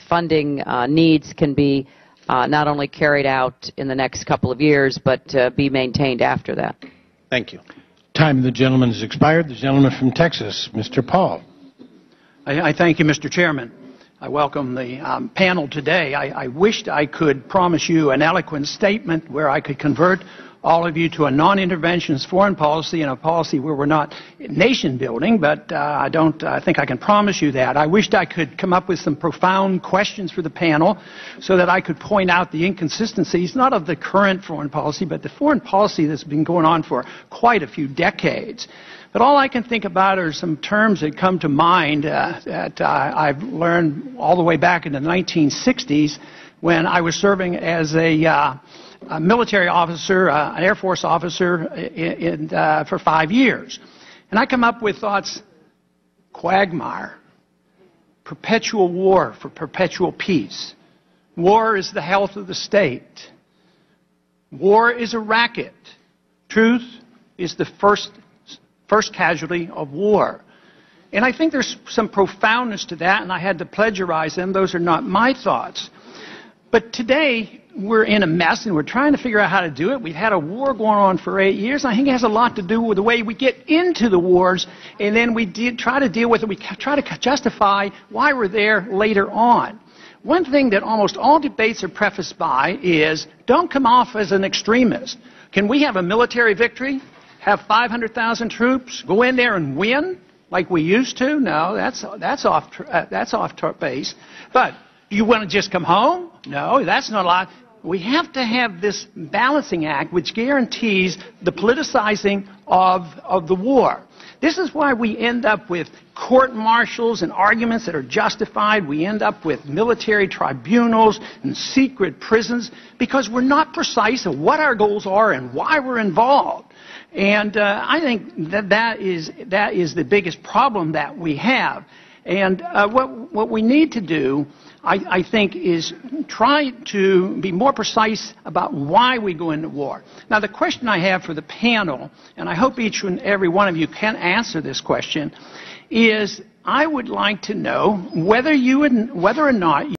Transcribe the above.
funding needs can be not only carried out in the next couple of years, but be maintained after that. Thank you. Time of the gentleman has expired. The gentleman from Texas, Mr. Paul. I thank you, Mr. Chairman. I welcome the panel today. I wished I could promise you an eloquent statement where I could convert all of you to a non-interventionist foreign policy and a policy where we're not nation building, but I don't think I can promise you that. I wished I could come up with some profound questions for the panel so that I could point out the inconsistencies, not of the current foreign policy, but the foreign policy that's been going on for quite a few decades. But all I can think about are some terms that come to mind that I've learned all the way back in the 1960s when I was serving as a military officer, an Air Force officer for 5 years. And I come up with thoughts: quagmire, perpetual war for perpetual peace. War is the health of the state. War is a racket. Truth is the first casualty of war. And I think there's some profoundness to that, and I had to plagiarize them. Those are not my thoughts. But today, we're in a mess, and we're trying to figure out how to do it. We've had a war going on for 8 years, and I think it has a lot to do with the way we get into the wars, and then we try to deal with it. We try to justify why we're there later on. One thing that almost all debates are prefaced by is, don't come off as an extremist. Can we have a military victory, have 500,000 troops, go in there and win like we used to? No, that's off base. But do you want to just come home? No, that's not a lot. We have to have this balancing act which guarantees the politicizing of the war. This is why we end up with court-martials and arguments that are justified. We end up with military tribunals and secret prisons because we're not precise of what our goals are and why we're involved. And I think that is the biggest problem that we have. And what we need to do, I think, is try to be more precise about why we go into war. Now, the question I have for the panel, and I hope each and every one of you can answer this question, is I would like to know whether or not